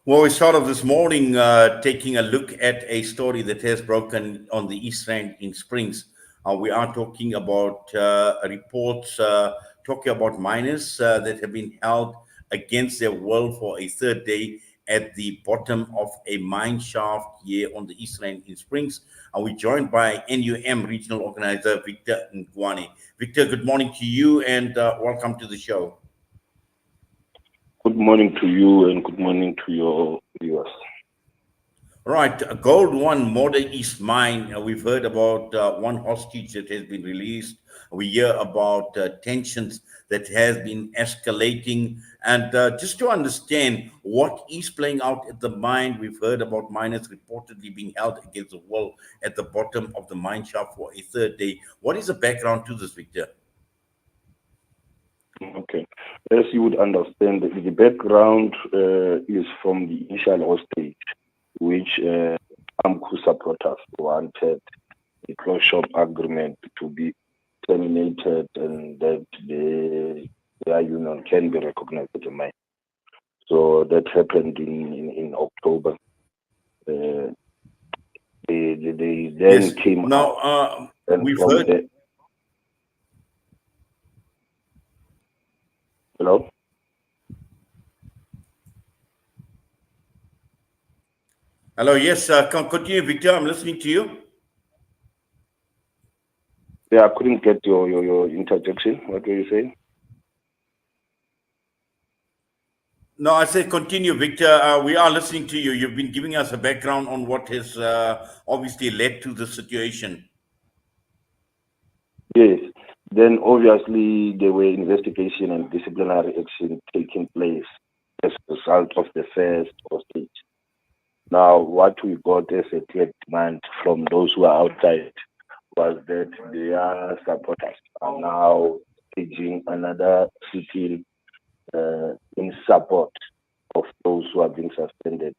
Well, we start off this morning taking a look at a story that has broken on the East End in Springs. We are talking about reports talking about miners that have been held against their will for a third day at the bottom of a mine shaft here on the East End in Springs. We're joined by NUM regional organizer Victor Ngwane. Victor, good morning to you and welcome to the show. Good morning to you and good morning to your viewers. Right, Gold One Modern East Mine. We've heard about one hostage that has been released. We hear about tensions that has been escalating. And just to understand what is playing out at the mine, we've heard about miners reportedly being held against the wall at the bottom of the mine shaft for a third day. What is the background to this, Victor? Okay. As you would understand, the background is from the initial hostage, which AMCU supporters wanted the close shop agreement to be terminated and that their union can be recognized as a mine. So that happened in October. They then came now, out. And we've from heard. the, hello? Hello, yes, continue, Victor. I'm listening to you. Yeah, I couldn't get your interjection. What were you saying? No, I said continue, Victor. We are listening to you. You've been giving us a background on what has obviously led to the situation. Yes. Then obviously there were investigation and disciplinary action taking place as a result of the first hostage. Now, what we got as a clear demand from those who are outside was that their supporters are now staging another sit-in in support of those who are being suspended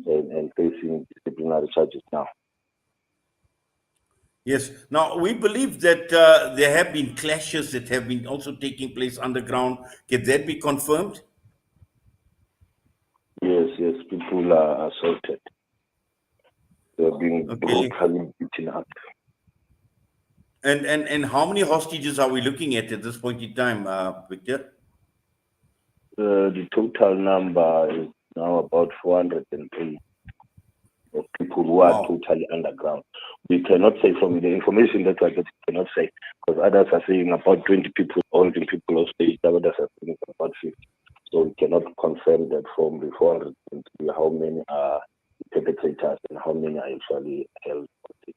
and facing disciplinary charges now. Yes. Now, we believe that there have been clashes that have been also taking place underground. Can that be confirmed? Yes, people are assaulted. They're being brutally beaten up. And how many hostages are we looking at this point in time, Victor? The total number is now about 403 of people who are totally underground. We cannot say from the information that we get, cannot say, because others are saying about 20 people, holding people hostage, others are saying about 50. So we cannot confirm that from the 403 how many are perpetrators and how many are actually held hostage.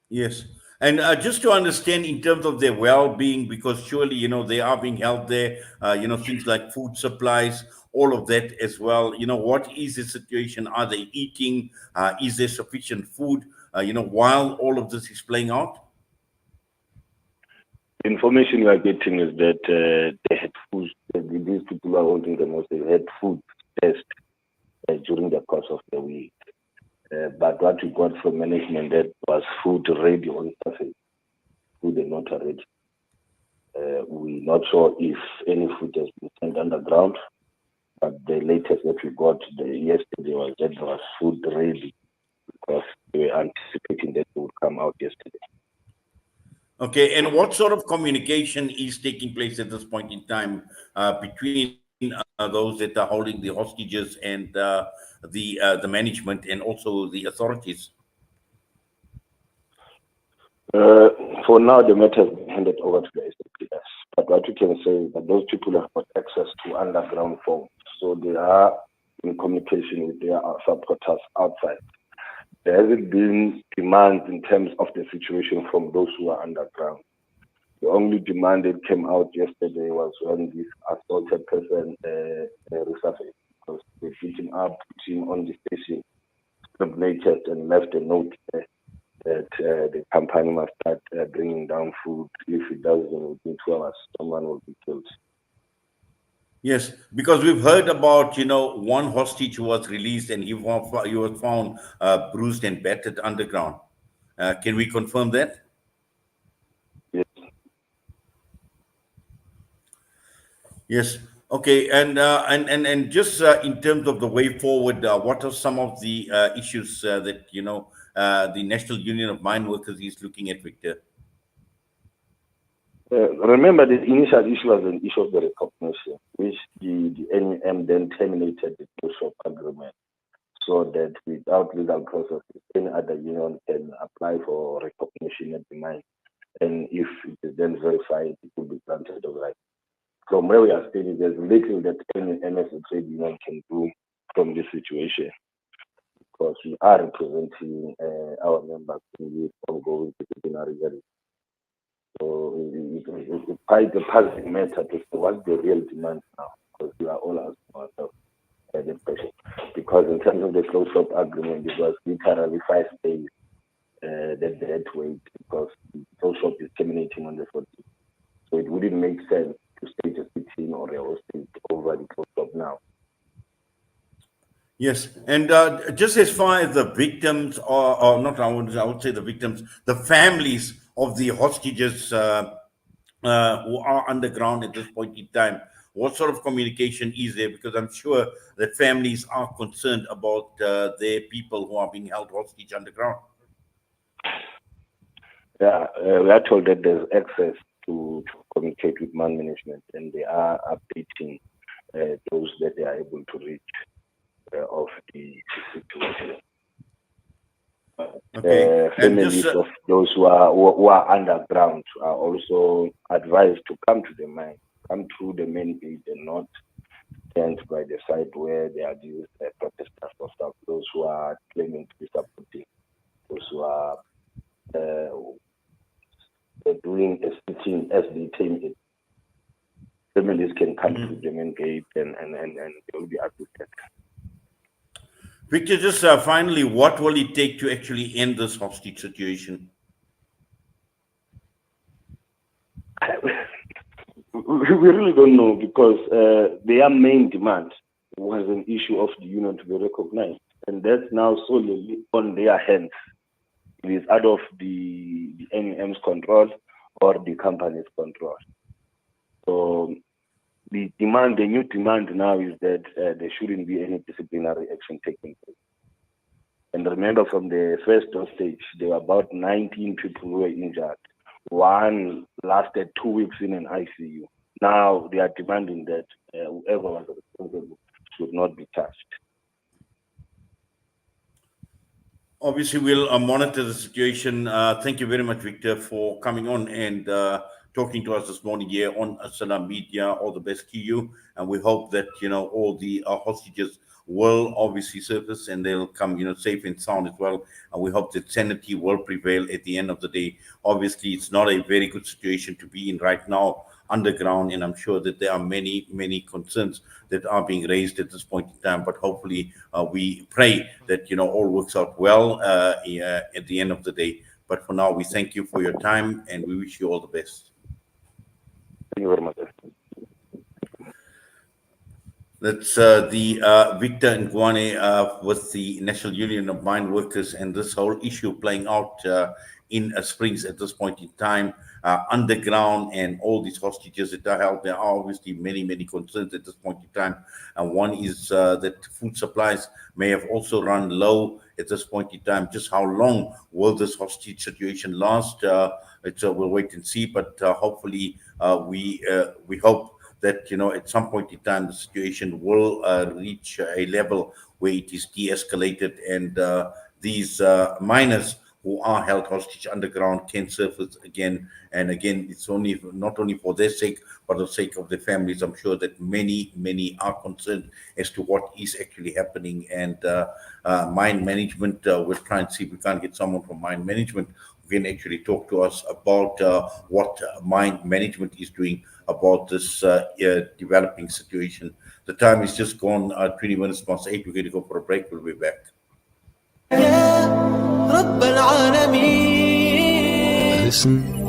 Yes. And just to understand in terms of their well-being, because surely, they are being held there, things like food supplies, all of that as well. What is the situation? Are they eating? Is there sufficient food, while all of this is playing out? The information we are getting is that they had food, these people who are holding them most, they had food test during the course of the week. But what we got from management that was food ready on surface, food is not ready. We're not sure if any food has been sent underground, but the latest that we got yesterday was that there was food ready because we were anticipating that it would come out yesterday. Okay, and what sort of communication is taking place at this point in time between those that are holding the hostages and the management and also the authorities? For now, the matter has been handed over to the SAPS. But what we can say is that those people have got access to underground phones, so they are in communication with their supporters outside. There hasn't been demands in terms of the situation from those who are underground. The only demand that came out yesterday was when this assaulted person resurfaced, because they beat him up, put him on the station, stripped naked, and left a note that the company must start bringing down food. If it doesn't, within 2 hours, someone will be killed. Yes, because we've heard about, one hostage who was released and he was found bruised and battered underground. Can we confirm that? Yes. Yes. Okay, and just in terms of the way forward, what are some of the issues that the National Union of Mine Workers is looking at, Victor? Remember, the initial issue was an issue of the recognition, which the NEM then terminated the closure agreement so that without legal processes, any other union can apply for recognition at the mine. And if it is then verified, it will be granted of right. From where we are standing, there's little that any MSA trade union can do from this situation because we are representing our members in this ongoing disciplinary hearing. So it's quite a puzzling matter to see what's the real demand now, because we are all asking ourselves the question. Because in terms of the close shop agreement, it was literally 5 days that they had to wait because the close shop is terminating on the 14th. So it wouldn't make sense to stage a sitting or a hostage over the close shop now. Yes, and just as far as the victims, or not, I would say the victims, the families of the hostages who are underground at this point in time, what sort of communication is there? Because I'm sure that families are concerned about their people who are being held hostage underground. Yeah, we are told that there's access to communicate with mine management, and they are updating those that they are able to reach of the situation. Okay, and Families just of those who are underground are also advised to come to the mine, come through the main gate and not stand by the side where there are these protesters or stuff. Those who are claiming to be supporting, those who are doing a sitting as they term it. Families can come to the main gate and they will be assisted. Victor, just finally, what will it take to actually end this hostage situation? We really don't know because their main demand was an issue of the union to be recognized, and that's now solely on their hands. It is out of the NEM's control or the company's control. So the new demand now is that there shouldn't be any disciplinary action taking place. And remember, from the first stage, there were about 19 people who were injured. One lasted 2 weeks in an ICU. Now they are demanding that whoever was responsible should not be touched. Obviously, we'll monitor the situation. Thank you very much, Victor, for coming on and talking to us this morning here on Salam Media. All the best to you, and we hope that all the hostages will obviously surface and they'll come safe and sound as well. And we hope that sanity will prevail at the end of the day. Obviously, it's not a very good situation to be in right now underground, and I'm sure that there are many concerns that are being raised at this point in time. But hopefully, we pray that all works out well at the end of the day. But for now, we thank you for your time and we wish you all the best. Thank you very much. That's the Victor Ngwane with the National Union of Mine Workers, and this whole issue playing out in Springs at this point in time, underground, and all these hostages that are held. There are obviously many concerns at this point in time, and one is that food supplies may have also run low at this point in time. Just how long will this hostage situation last? We'll wait and see, but hopefully we hope that at some point in time the situation will reach a level where it is de-escalated, and these miners who are held hostage underground can surface again and again. It's only not only for their sake but the sake of their families. I'm sure that many are concerned as to what is actually happening, and mine management, we'll try and see if we can't get someone from mine management who can actually talk to us about what mine management is doing about this developing situation. The time is just gone, 20 minutes past 8. We're going to go for a break. We'll be back. Listen